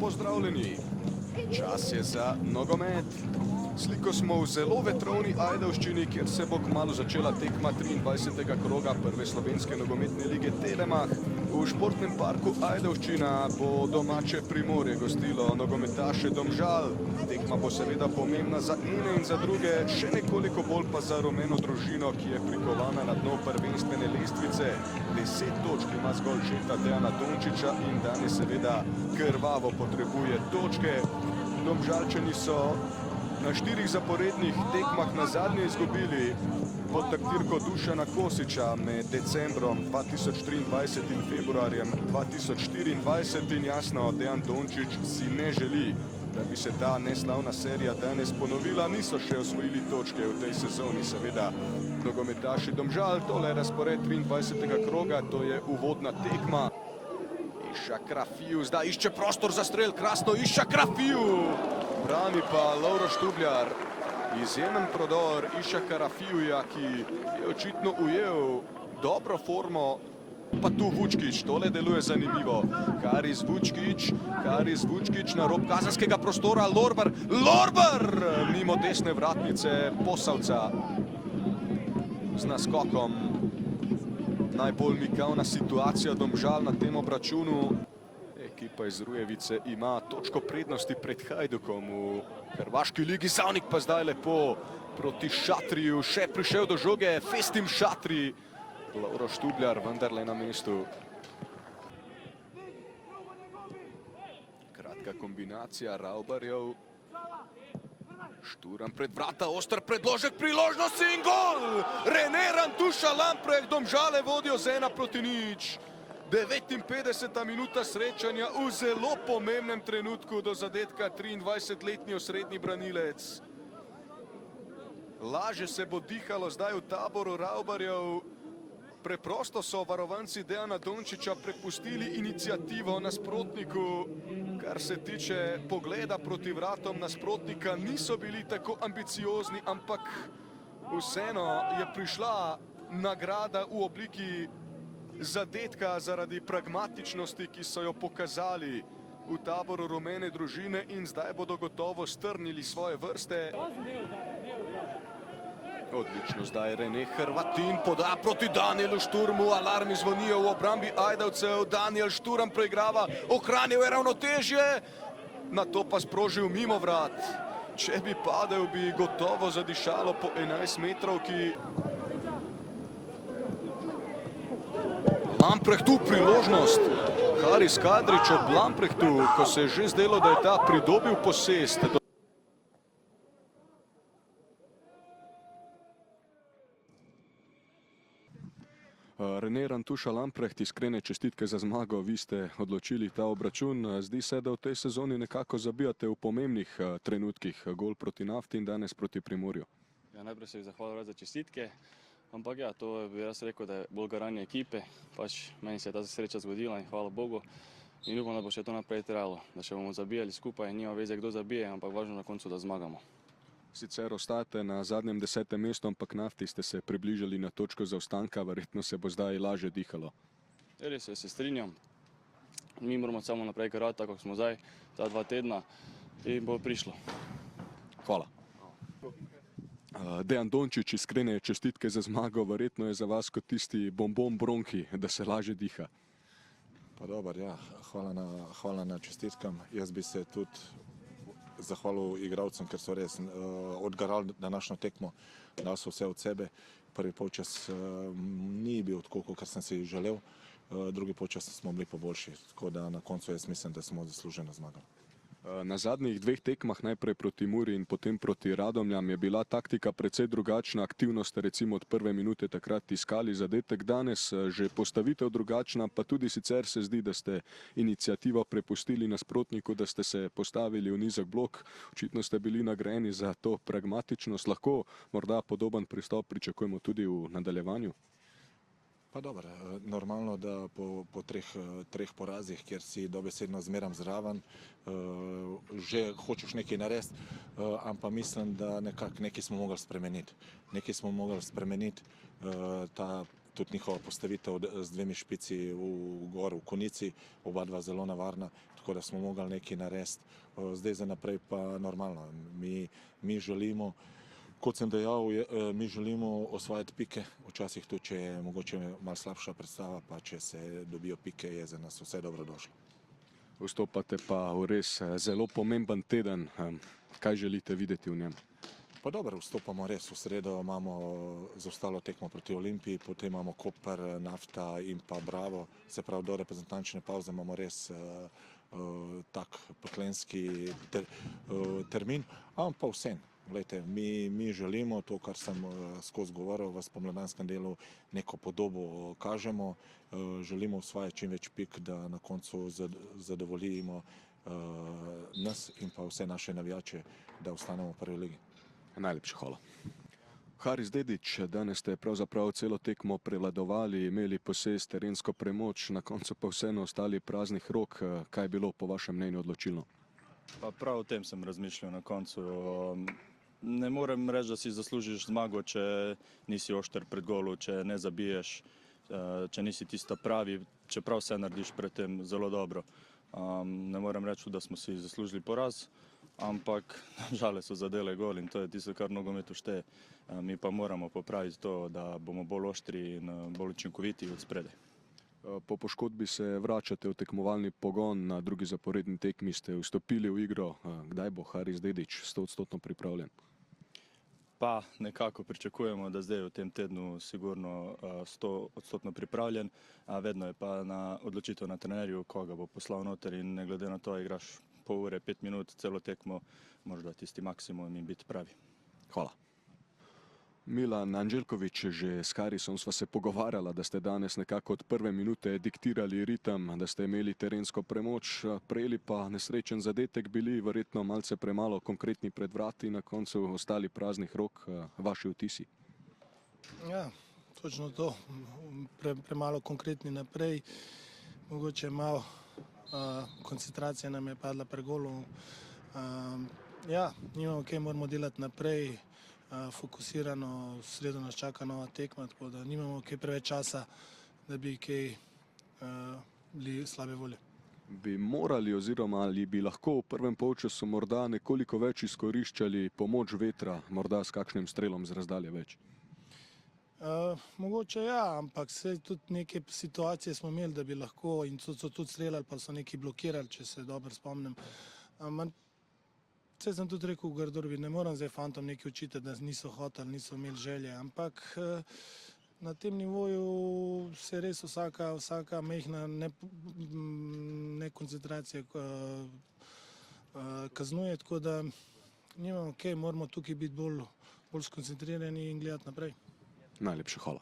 pozdravljeni. Čas je za nogomet. Sliko smo v zelo vetrovni Ajdovščini, kjer se bo kmalu začela tekma 23. kroga prve slovenske nogometne lige Telemach. V športnem parku Ajdovščina bo domače Primorje gostilo nogometaše Domžal. Tekma bo seveda pomembna za ene in za druge, še nekoliko bolj pa za rumeno družino, ki je prikovana na dno prvenstvene lestvice. 10 točk ima zgolj žeta Dejana Dončića in danes seveda krvavo potrebuje točke. Domžalčani so na 4 zaporednih tekmah nazadnje izgubili pod taktirko Dušana Kosića med decembrom 2023 in februarjem 2024 in jasno, Dejan Dončić si ne želi, da bi se ta neslavna serija danes ponovila. Niso še osvojili točke v tej sezoni, seveda nogometaši Domžal. Tole je razpored 23. kroga, to je uvodna tekma. Išak Rafiju zdaj išče prostor za strel, krasno Išak Rafiju. Brani pa Lovro Štubljar. Izjemen prodor Išaka Rafijuja, ki je očitno ujel dobro formo. Pa tu Vučkić, tole deluje zanimivo. Karis Vučkić na rob kazenskega prostora. Lorber mimo desne vratnice Posavca z naskokom. Najbolj mikavna situacija Domžal na tem obračunu. Ekipa iz Rujevice ima točko prednosti pred Hajdukom v Hrvaški ligi. Savnik pa zdaj lepo proti Šatriju. Še prišel do žoge Festim Šatri. Lovro Štubljar vendarle na mestu. Kratka kombinacija Raubarjev. Šturan pred vrata, oster predložek, priložnost in gol! Rene Rantuša Lamprecht, Domžale vodijo z 1-0. 59. minuta srečanja v zelo pomembnem trenutku do zadetka 23-letni osrednji branilec. Laže se bo dihalo zdaj v taboru Raubarjev. Preprosto so varovanci Dejana Dončića prepustili iniciativo nasprotniku. Kar se tiče pogleda proti vratom nasprotnika, niso bili tako ambiciozni, ampak vseeno je prišla nagrada v obliki zadetka zaradi pragmatičnosti, ki so jo pokazali v taboru rumene družine in zdaj bodo gotovo strnili svoje vrste. Odlično zdaj Rene Hrvatin poda proti Danielu Šturmu, alarmi zvonijo v obrambi Ajdovcev, Daniel Šturam preigrava, ohranil je ravnotežje, nato pa sprožil mimo vrat. Če bi padel, bi gotovo zadišalo po 11 metrovki. Lamprechtu priložnost. Haris Kadrić ob Lamprechtu, ko se je že zdelo, da je ta pridobil posest. Rene Rantuša Lamprecht, iskrene čestitke za zmago. Vi ste odločili ta obračun. Zdi se, da v tej sezoni nekako zabijate v pomembnih trenutkih. Gol proti Nafti in danes proti Primorju. Ja, najprej se zahvalil za čestitke. Ampak ja, to bi jaz rekel, da je bolj garanje ekipe. Pač meni se je ta sreča zgodila in hvala Bogu. In upam, da bo še to naprej trajalo. Da še bomo zabijali skupaj, nima veze, kdo zabije, ampak važno na koncu, da zmagamo. Sicer ostajate na zadnjem 10. mestu, ampak Nafti ste se približali na točko zaostanka, verjetno se bo zdaj laže dihalo. Res se strinjam. Mi moramo samo naprej karati, tako smo zdaj, ta 2 tedna in bo prišlo. Hvala. Dejan Dončić, iskrene čestitke za zmago, verjetno je za vas kot tisti bombon bronhi, da se laže diha. Pa dobar, ja, hvala na čestitkam. Jaz bi se tudi zahvalil igralcem, ker so res odgarali današnjo tekmo, dali so vse od sebe. Prvi polčas ni bil tako, kot sem si želel, drugi polčas smo bili pa boljši, tako da na koncu jaz mislim, da smo zasluženo zmagali. Na zadnjih 2 tekmah, najprej proti Muri in potem proti Radomljam, je bila taktika precej drugačna, aktivnost recimo od prve minute takrat iskali zadetek, danes že postavitev drugačna, pa tudi sicer se zdi, da ste iniciativo prepustili nasprotniku, da ste se postavili v nizek blok, očitno ste bili nagrajeni za to pragmatičnost, lahko morda podoben pristop pričakujemo tudi v nadaljevanju? Pa dobro, normalno, da po treh porazih, kjer si dobesedno zmeram zraven, že hočeš nekaj narediti, ampak mislim, da nekaj smo mogli spremeniti. Nekaj smo mogli spremeniti, ta tudi njihova postavitev z dvemi špici v gor v konici, oba dva zelo nevarna, tako da smo mogli nekaj narediti. Zdaj za naprej pa normalno. Mi želimo, kot sem dejal, mi želimo osvajati pike, včasih tudi, če je mogoče malo slabša predstava, pa če se dobijo pike, je za nas vse dobrodošlo. Vstopate pa v res zelo pomemben teden. Kaj želite videti v njem? Pa dobro, vstopamo res. V sredo imamo zaostalo tekmo proti Olimpiji, potem imamo Koper, Nafta in pa Bravo. Se pravi, do reprezentančne pavze imamo res tak peklenski termin, ampak pa vsem. Glejte, mi želimo to, kar sem skozi govoril v spomladanskem delu, neko podobo kažemo, želimo osvajati čim več pik, da na koncu zadovoljimo nas in pa vse naše navijače, da ostanemo v prvi ligi. Najlepša hvala. Haris Dedić, danes ste pravzaprav celo tekmo prevladovali, imeli posest, terensko premoč, na koncu pa vseeno ostali praznih rok. Kaj je bilo po vašem mnenju odločilno? Pa prav o tem sem razmišljal na koncu. Ne morem reči, da si zaslužiš zmago, če nisi ošter pred golu, če ne zabiješ, če nisi tisto pravi, čeprav vse narediš pred tem zelo dobro. Ne morem reči, da smo si zaslužili poraz, ampak žale so zadele gol in to je tisto, kar v nogometu šteje. Mi pa moramo popraviti to, da bomo bolj oštri in bolj učinkoviti od spredaj. Po poškodbi se vračate v tekmovalni pogon, na drugi zaporedni tekmi ste vstopili v igro. Kdaj bo Haris Dedić 100% pripravljen? Pa nekako pričakujemo, da zdaj v tem tednu sigurno 100% pripravljen, a vedno je pa na odločitev na trenerju, koga bo poslal noter in ne glede na to, igraš pol ure, 5 minut, celo tekmo, možda tisti maksimum in biti pravi. Hvala. Milan Anđelković, že s Harisom sva se pogovarjala, da ste danes nekako od prve minute diktirali ritem, da ste imeli terensko premoč, prejeli pa nesrečen zadetek, bili verjetno malce premalo konkretni pred vrati, na koncu ostali praznih rok. Vaši vtisi? Ja, točno to. Premalo konkretni naprej. Mogoče malo koncentracija nam je padla pri golu. Ja, nimamo kaj, moramo delati naprej. Fokusirano, v sredo nas čaka nova tekma, tako da nimamo kaj preveč časa, da bi kaj bili slabe volje. Bi morali oziroma ali bi lahko v prvem polčasu morda nekoliko več izkoriščali pomoč vetra, morda s kakšnim strelom z razdalje več? Mogoče ja, ampak se tudi neke situacije smo imeli, da bi lahko in so tudi streljali, pa so neki blokirali, če se dobro spomnim. Vse sem tudi rekel v Grdorbi, ne moram zdaj fantom nekaj učitati, da niso hoteli, niso imeli želje, ampak na tem nivoju se res vsaka mehna nekoncentracija kaznuje, tako da nimamo kaj, moramo tukaj biti bolj skoncentrirani in gledati naprej. Najlepša hvala.